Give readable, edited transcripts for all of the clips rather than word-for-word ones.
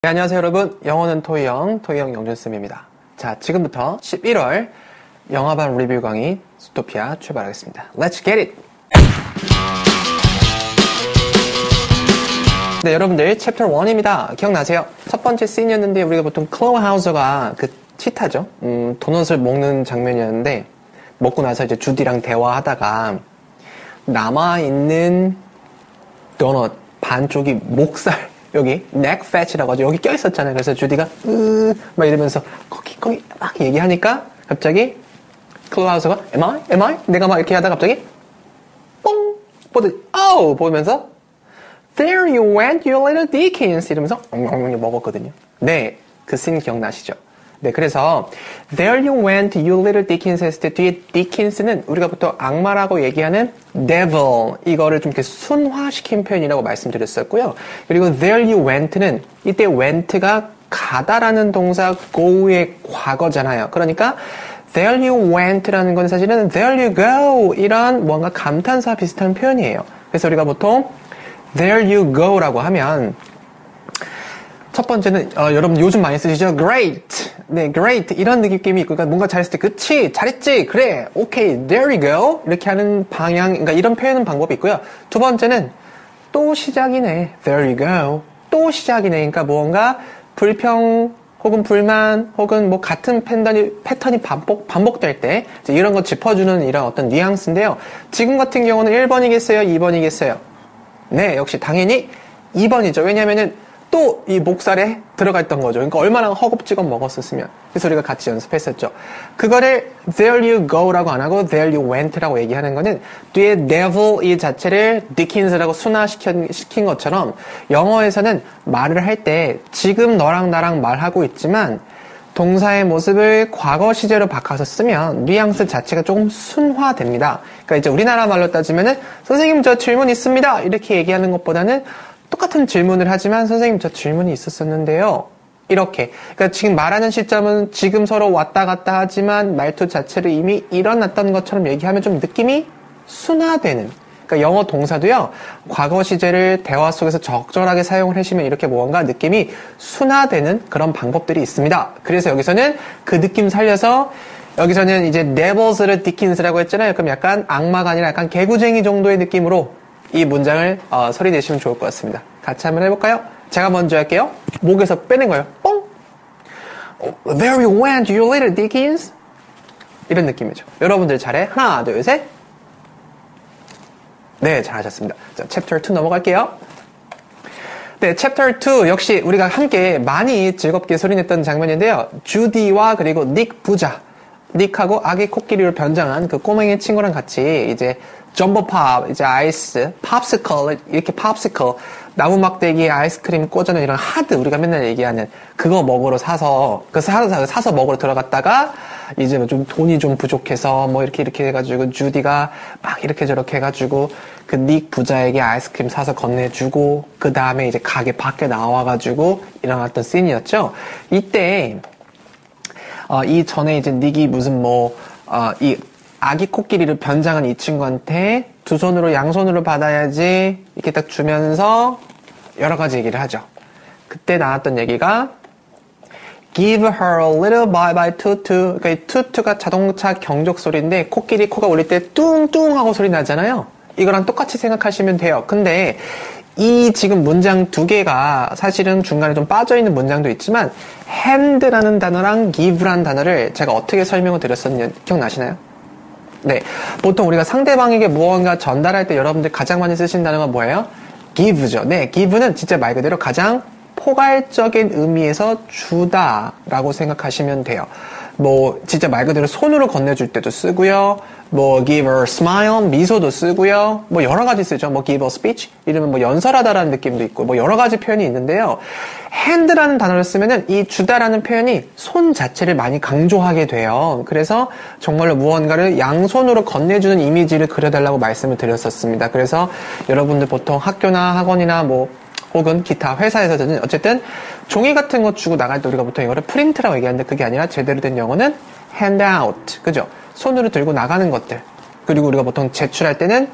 네, 안녕하세요 여러분. 영어는 토이형 영준쌤입니다. 자, 지금부터 11월 영화반 리뷰 강의 수토피아 출발하겠습니다. Let's get it! 네, 여러분들 챕터 1입니다. 기억나세요? 첫 번째 씬이었는데 우리가 보통 클로우 하우저가 그 치타죠. 도넛을 먹는 장면이었는데 먹고 나서 이제 주디랑 대화하다가 남아있는 도넛 반쪽이 목살 여기 neck fat이라고 하죠. 여기 껴있었잖아요. 그래서 주디가 막 이러면서 거기 막 얘기하니까 갑자기 클로우 하우저가 am I? 내가 막 이렇게 하다가 갑자기 뽕 보면서 There you went, you little Dickens 이러면서 먹었거든요. 네, 그 씬 기억나시죠? 네, 그래서 There you went, you little Dickens 했을 때 뒤에 Dickens는 우리가 보통 악마라고 얘기하는 devil 이거를 좀 이렇게 순화시킨 표현이라고 말씀드렸었고요. 그리고 There you went는 이때 went가 가다라는 동사 go의 과거잖아요. 그러니까 There you went라는 건 사실은 There you go 이런 뭔가 감탄사 비슷한 표현이에요. 그래서 우리가 보통 There you go라고 하면 첫 번째는 여러분 요즘 많이 쓰시죠? Great! 네, great 이런 느낌이 있고 그러니까 뭔가 잘했을 때 그치? 잘했지? 그래! 오케이, there you go! 이렇게 하는 방향, 그러니까 이런 표현 방법이 있고요. 두 번째는 또 시작이네. There you go. 또 시작이네. 그러니까 뭔가 불평 혹은 불만 혹은 뭐 같은 패턴이 반복될 때 이런 거 짚어주는 이런 어떤 뉘앙스인데요. 지금 같은 경우는 1번이겠어요? 2번이겠어요? 네, 역시 당연히 2번이죠. 왜냐면은 또 이 목살에 들어가 있던 거죠. 그러니까 얼마나 허겁지겁 먹었었으면. 그래서 우리가 같이 연습했었죠. 그거를 there you go라고 안 하고 there you went라고 얘기하는 거는 뒤에 devil 이 자체를 Dickens라고 순화시킨 것처럼 영어에서는 말을 할 때 지금 너랑 나랑 말하고 있지만 동사의 모습을 과거 시제로 바꿔서 쓰면 뉘앙스 자체가 조금 순화됩니다. 그러니까 이제 우리나라 말로 따지면은 선생님 저 질문 있습니다. 이렇게 얘기하는 것보다는 똑같은 질문을 하지만 선생님 저 질문이 있었었는데요. 이렇게. 그러니까 지금 말하는 시점은 지금 서로 왔다 갔다 하지만 말투 자체를 이미 일어났던 것처럼 얘기하면 좀 느낌이 순화되는. 그러니까 영어 동사도요. 과거 시제를 대화 속에서 적절하게 사용을 하시면 이렇게 뭔가 느낌이 순화되는 그런 방법들이 있습니다. 그래서 여기서는 그 느낌 살려서 여기서는 이제 devils를 Dickens라고 했잖아요. 그럼 약간 악마가 아니라 약간 개구쟁이 정도의 느낌으로 이 문장을 소리내시면 좋을 것 같습니다. 같이 한번 해볼까요? 제가 먼저 할게요. 목에서 빼는 거예요. 뽕! There you went, you little Dickens. 이런 느낌이죠. 여러분들 차례. 하나, 둘, 셋. 네, 잘하셨습니다. 자, 챕터 2 넘어갈게요. 네, 챕터 2 역시 우리가 함께 많이 즐겁게 소리냈던 장면인데요. 주디와 그리고 닉 부자. 닉하고 아기 코끼리로 변장한 그 꼬맹이 친구랑 같이 이제 점버팝, 이제 아이스, 팝스컬, 이렇게 팝스컬, 나무 막대기에 아이스크림 꽂아놓은 이런 하드, 우리가 맨날 얘기하는 그거 먹으러 사서 먹으러 들어갔다가 이제 뭐 좀 돈이 좀 부족해서 뭐 이렇게 해가지고 주디가 막 이렇게 저렇게 해가지고 그 닉 부자에게 아이스크림 사서 건네주고 그 다음에 이제 가게 밖에 나와가지고 일어났던 씬이었죠. 이때 이 전에 이제 닉이 무슨 이 아기 코끼리를 변장한 이 친구한테 두 손으로 양손으로 받아야지 이렇게 딱 주면서 여러 가지 얘기를 하죠. 그때 나왔던 얘기가 Give her a little bye-bye tutu. 그러니까 이 tutu가 자동차 경적 소리인데 코끼리 코가 울릴 때 뚱뚱 하고 소리 나잖아요. 이거랑 똑같이 생각하시면 돼요. 근데 이 지금 문장 두 개가 사실은 중간에 좀 빠져있는 문장도 있지만 hand라는 단어랑 give라는 단어를 제가 어떻게 설명을 드렸었는지 기억나시나요? 네, 보통 우리가 상대방에게 무언가 전달할 때 여러분들 가장 많이 쓰신 단어가 뭐예요? give죠. 네, give는 진짜 말 그대로 가장 포괄적인 의미에서 주다라고 생각하시면 돼요. 뭐 진짜 말 그대로 손으로 건네줄 때도 쓰고요. 뭐 give a smile 미소도 쓰고요. 뭐 여러 가지 쓰죠. 뭐 give a speech 이러면 뭐 연설하다라는 느낌도 있고 뭐 여러 가지 표현이 있는데요. hand라는 단어를 쓰면은 이 주다라는 표현이 손 자체를 많이 강조하게 돼요. 그래서 정말로 무언가를 양손으로 건네주는 이미지를 그려달라고 말씀을 드렸었습니다. 그래서 여러분들 보통 학교나 학원이나 뭐 혹은 기타 회사에서는 어쨌든 종이 같은 거 주고 나갈 때 우리가 보통 이거를 프린트라고 얘기하는데 그게 아니라 제대로 된 영어는 hand out. 그죠? 손으로 들고 나가는 것들. 그리고 우리가 보통 제출할 때는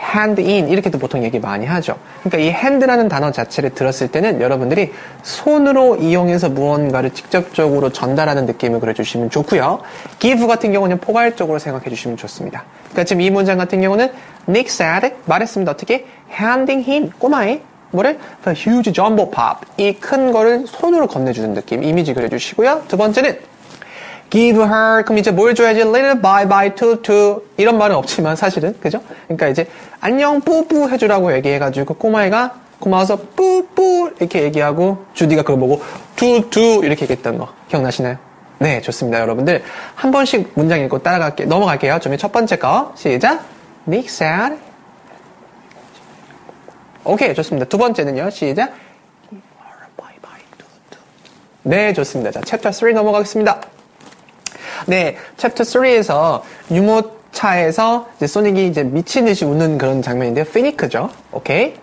hand in 이렇게도 보통 얘기 많이 하죠. 그러니까 이 hand라는 단어 자체를 들었을 때는 여러분들이 손으로 이용해서 무언가를 직접적으로 전달하는 느낌을 그려주시면 좋고요. give 같은 경우는 포괄적으로 생각해 주시면 좋습니다. 그러니까 지금 이 문장 같은 경우는 Nick said 말했습니다. 어떻게? handing him 꼬마에 뭐를? The huge jumbo pop 이 큰 거를 손으로 건네주는 느낌 이미지 그려주시고요. 두 번째는 give her 그럼 이제 뭘 줘야지 little bye bye to 이런 말은 없지만 사실은 그죠? 그러니까 이제 안녕 뿌뿌 해주라고 얘기해가지고 꼬마애가 고마워서 뿌뿌 이렇게 얘기하고 주디가 그걸 보고 두 이렇게 얘기했던 거 기억나시나요? 네 좋습니다 여러분들 한 번씩 문장 읽고 넘어갈게요. 좀 첫 번째 거 시작 Nick said 오케이 좋습니다. 두 번째는요 시작 give her bye bye to 네 좋습니다. 자 챕터 3 넘어가겠습니다. 네, 챕터 3에서 유모차에서 이제 소닉이 이제 미친 듯이 웃는 그런 장면인데요. 피니크죠. 오케이.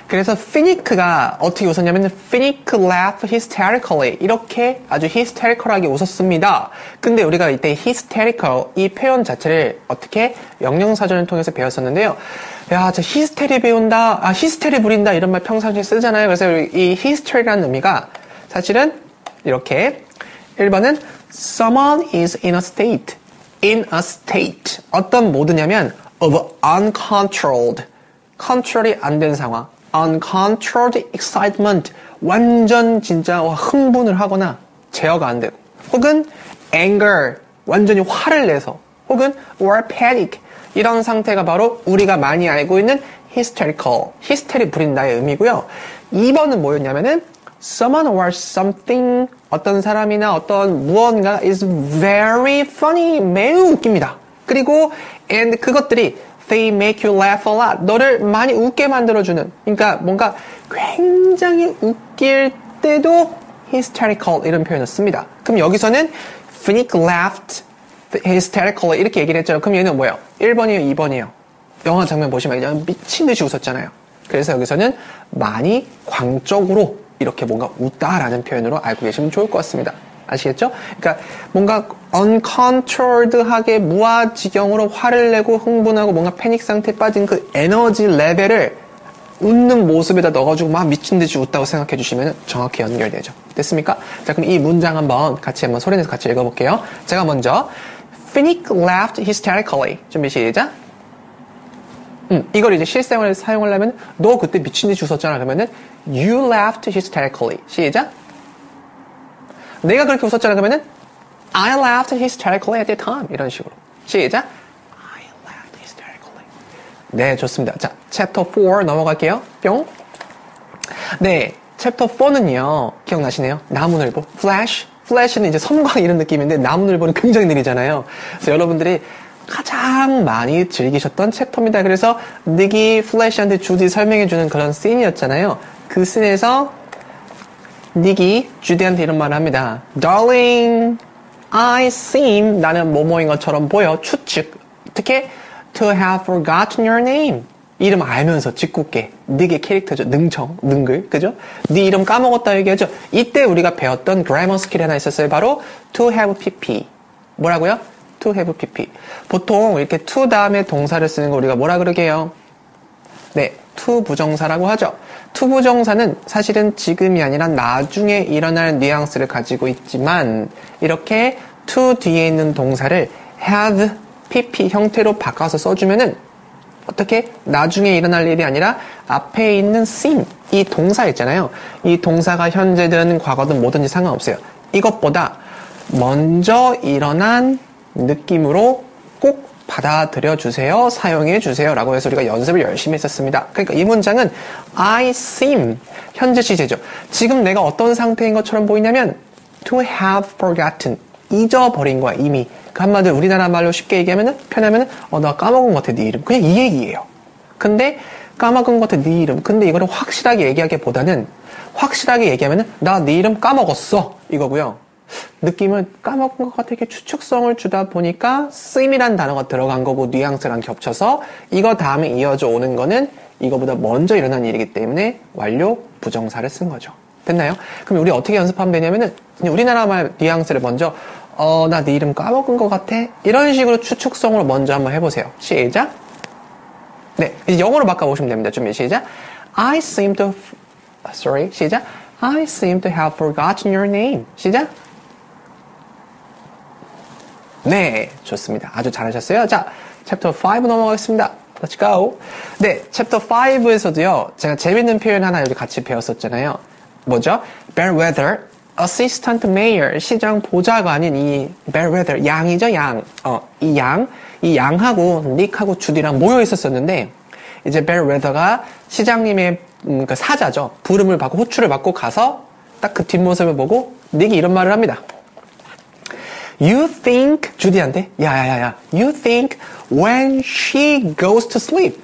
그래서 피니크가 어떻게 웃었냐면 피니크 laughed hysterically 이렇게 아주 hysterical하게 웃었습니다. 근데 우리가 이때 hysterical 이 표현 자체를 어떻게 영영사전을 통해서 배웠었는데요. 야, 저 히스테리 배운다, 히스테리 부린다 이런 말 평상시에 쓰잖아요. 그래서 이 history라는 의미가 사실은 이렇게 1번은 Someone is in a state. In a state. 어떤 모드냐면 of uncontrolled. 컨트롤이 안 된 상황. Uncontrolled excitement. 완전 진짜 흥분을 하거나 제어가 안 되고. 혹은 anger. 완전히 화를 내서. 혹은 or panic. 이런 상태가 바로 우리가 많이 알고 있는 hysterical. 히스테리 부린다의 의미고요. 2번은 뭐였냐면은 someone or something 어떤 사람이나 어떤 무언가 is very funny 매우 웃깁니다. 그리고 and 그것들이 they make you laugh a lot 너를 많이 웃게 만들어주는 그러니까 뭔가 굉장히 웃길 때도 hysterical 이런 표현을 씁니다. 그럼 여기서는 Finnick laughed hysterically 이렇게 얘기를 했잖아요. 그럼 얘는 뭐예요? 1번이에요? 2번이에요? 영화 장면 보시면 그냥 미친 듯이 웃었잖아요. 그래서 여기서는 많이 광적으로 이렇게 뭔가 웃다라는 표현으로 알고 계시면 좋을 것 같습니다. 아시겠죠? 그러니까 뭔가 uncontrolled하게 무아지경으로 화를 내고 흥분하고 뭔가 패닉 상태에 빠진 그 에너지 레벨을 웃는 모습에다 넣어가지고 막 미친 듯이 웃다고 생각해 주시면 정확히 연결되죠. 됐습니까? 자, 그럼 이 문장 한번 소리내서 같이 읽어볼게요. 제가 먼저 Finnick laughed hysterically. 준비 시작. 이걸 이제 실생활에 사용하려면 너 그때 미친 듯이 웃었잖아. 그러면은 You laughed hysterically. 시작. 내가 그렇게 웃었잖아. 그러면은 I laughed hysterically at the time. 이런 식으로. 시작. I laughed hysterically. 네, 좋습니다. 자, 챕터 4 넘어갈게요. 뿅. 네, 챕터 4는요. 기억나시네요? 나무늘보. Flash. Flash는 이제 섬광 이런 느낌인데 나무늘보는 굉장히 느리잖아요. 그래서 여러분들이 가장 많이 즐기셨던 챕터입니다. 그래서 닉이 플래시한테 주디 설명해주는 그런 씬이었잖아요. 그 씬에서 닉이 주디한테 이런 말을 합니다. Darling, I seem 나는 뭐뭐인 것처럼 보여. 추측. 어떻게? To have forgotten your name. 이름 알면서 짓궂게. 닉의 캐릭터죠. 능글. 그죠? 네 이름 까먹었다 얘기하죠. 이때 우리가 배웠던 그래머 스킬이 하나 있었어요. 바로 to have pp. 뭐라고요? to have pp. 보통 이렇게 to 다음에 동사를 쓰는 거 우리가 뭐라 그러게요? 네, to 부정사라고 하죠. to 부정사는 사실은 지금이 아니라 나중에 일어날 뉘앙스를 가지고 있지만 이렇게 to 뒤에 있는 동사를 have pp 형태로 바꿔서 써주면은 어떻게 나중에 일어날 일이 아니라 앞에 있는 seem 이 동사 있잖아요. 이 동사가 현재든 과거든 뭐든지 상관없어요. 이것보다 먼저 일어난 느낌으로 꼭 받아들여 주세요. 사용해 주세요. 라고 해서 우리가 연습을 열심히 했었습니다. 그러니까 이 문장은 I seem 현재 시제죠. 지금 내가 어떤 상태인 것처럼 보이냐면 to have forgotten 잊어버린 거야 이미. 그 한마디로 우리나라 말로 쉽게 얘기하면은 표현하면은 나 까먹은 것 같아 네 이름. 그냥 이 얘기예요. 근데 까먹은 것 같아 네 이름. 근데 이거를 확실하게 얘기하기보다는 확실하게 얘기하면은 나 네 이름 까먹었어 이거고요. 느낌은 까먹은 것 같아 이렇게 추측성을 주다 보니까 seem이란 단어가 들어간 거고 뉘앙스랑 겹쳐서 이거 다음에 이어져 오는 거는 이거보다 먼저 일어난 일이기 때문에 완료 부정사를 쓴 거죠. 됐나요? 그럼 우리 어떻게 연습하면 되냐면은 그냥 우리나라 말 뉘앙스를 먼저 나 네 이름 까먹은 것 같아 이런 식으로 추측성으로 먼저 한번 해보세요. 시작. 네, 이제 영어로 바꿔보시면 됩니다. 준비 시작. I seem to 시작. I seem to have forgotten your name. 시작. 네, 좋습니다. 아주 잘하셨어요. 자, 챕터 5 넘어가겠습니다. Let's go. 네, 챕터 5에서도요, 제가 재밌는 표현 하나 여기 같이 배웠었잖아요. 뭐죠? Bellwether, Assistant Mayor, 시장 보좌관인 이 Bellwether, 양이죠, 양. 이 양하고 닉하고 주디랑 모여 있었었는데, 이제 Bellwether가 시장님의 그 사자죠. 부름을 받고 호출을 받고 가서 딱 그 뒷모습을 보고 닉이 이런 말을 합니다. You think, 주디한테, 야야야야, you think when she goes to sleep,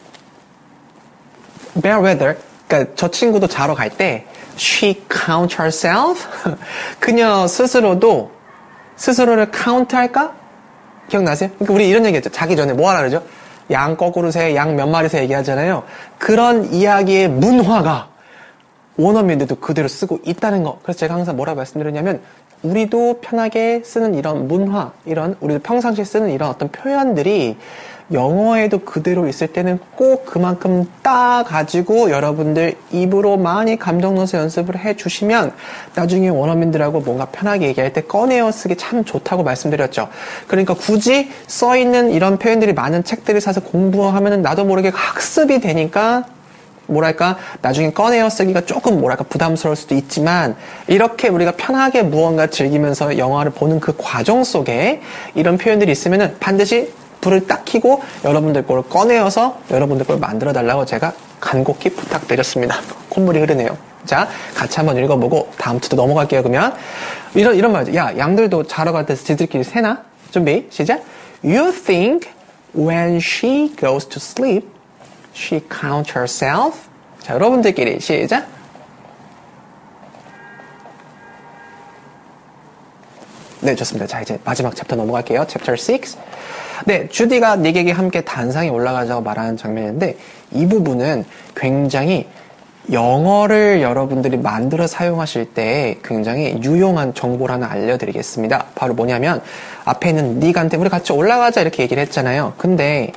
Bellwether, 그러니까 저 친구도 자러 갈 때, she count herself? 그녀 스스로를 카운트할까? 기억나세요? 그러니까 우리 이런 얘기 했죠. 자기 전에 뭐 하라 그러죠? 양 거꾸로 세, 양 몇 마리 세 얘기하잖아요. 그런 이야기의 문화가 원어민들도 그대로 쓰고 있다는 거. 그래서 제가 항상 뭐라고 말씀드렸냐면, 우리도 편하게 쓰는 이런 문화, 우리도 평상시에 쓰는 이런 어떤 표현들이 영어에도 그대로 있을 때는 꼭 그만큼 따가지고 여러분들 입으로 많이 감정 넣어서 연습을 해주시면 나중에 원어민들하고 뭔가 편하게 얘기할 때 꺼내어 쓰기 참 좋다고 말씀드렸죠. 그러니까 굳이 써있는 이런 표현들이 많은 책들을 사서 공부하면은 나도 모르게 학습이 되니까 뭐랄까 나중에 꺼내어 쓰기가 조금 뭐랄까 부담스러울 수도 있지만 이렇게 우리가 편하게 무언가 즐기면서 영화를 보는 그 과정 속에 이런 표현들이 있으면은 반드시 불을 딱 켜고 여러분들 거를 꺼내어서 여러분들 걸 만들어 달라고 제가 간곡히 부탁드렸습니다. 콧물이 흐르네요. 자, 같이 한번 읽어보고 다음 주도 넘어갈게요. 그러면 이런 말이죠. 야, 양들도 자러 갈 때 지들끼리 새나? 준비 시작. You think when she goes to sleep she counts herself. 자, 여러분들끼리 시작. 네, 좋습니다. 자, 이제 마지막 챕터 넘어갈게요. 챕터 6. 네, 주디가 닉에게 함께 단상에 올라가자고 말하는 장면인데 이 부분은 굉장히 영어를 여러분들이 만들어 사용하실 때 굉장히 유용한 정보를 하나 알려드리겠습니다. 바로 뭐냐면 앞에 있는 닉한테 우리 같이 올라가자 이렇게 얘기를 했잖아요. 근데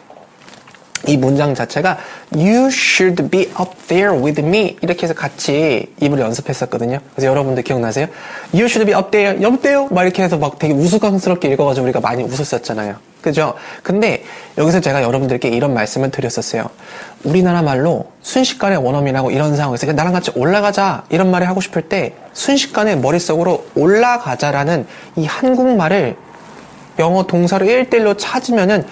이 문장 자체가 You should be up there with me 이렇게 해서 같이 입을 연습했었거든요. 그래서 여러분들 기억나세요? You should be up there 막 이렇게 해서 막 되게 우스꽝스럽게 읽어가지고 우리가 많이 웃었었잖아요. 그죠? 근데 여기서 제가 여러분들께 이런 말씀을 드렸었어요. 우리나라 말로 순식간에 원어민하고 이런 상황에서 나랑 같이 올라가자 이런 말을 하고 싶을 때 순식간에 머릿속으로 올라가자라는 이 한국말을 영어 동사로 1대1로 찾으면은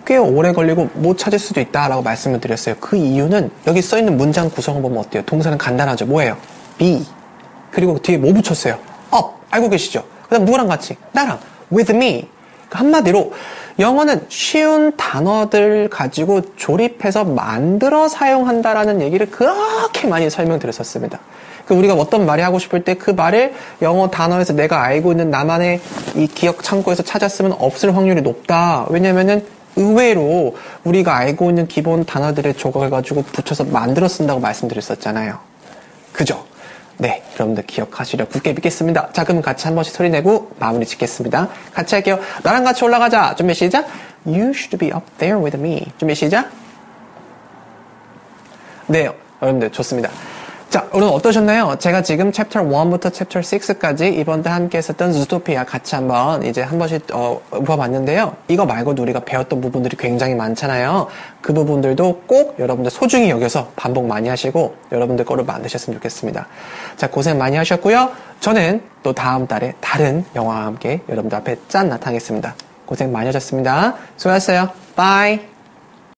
꽤 오래 걸리고 못 찾을 수도 있다라고 말씀을 드렸어요. 그 이유는 여기 써있는 문장 구성을 보면 어때요? 동사는 간단하죠. 뭐예요? be. 그리고 뒤에 뭐 붙였어요? up. 알고 계시죠? 그 다음 누구랑 같이? 나랑. with me. 한마디로 영어는 쉬운 단어들 가지고 조립해서 만들어 사용한다라는 얘기를 그렇게 많이 설명드렸었습니다. 우리가 어떤 말이 하고 싶을 때 그 말을 영어 단어에서 내가 알고 있는 나만의 이 기억 창고에서 찾았으면 없을 확률이 높다. 왜냐면은 의외로 우리가 알고 있는 기본 단어들의 조각을 가지고 붙여서 만들어 쓴다고 말씀드렸었잖아요. 그죠? 네, 여러분들 기억하시려 굳게 믿겠습니다. 자, 그럼 같이 한 번씩 소리 내고 마무리 짓겠습니다. 같이 할게요. 나랑 같이 올라가자. 준비 시작. You should be up there with me. 준비 시작. 네, 여러분들 좋습니다. 자, 오늘 어떠셨나요? 제가 지금 챕터 1부터 챕터 6까지 이번 달 함께 했었던 주토피아 같이 한번 이제 한 번씩 읊어봤는데요. 이거 말고도 우리가 배웠던 부분들이 굉장히 많잖아요. 그 부분들도 꼭 여러분들 소중히 여겨서 반복 많이 하시고 여러분들 거를 만드셨으면 좋겠습니다. 자, 고생 많이 하셨고요. 저는 또 다음 달에 다른 영화와 함께 여러분들 앞에 짠 나타나겠습니다. 고생 많이 하셨습니다. 수고하셨어요. 바이.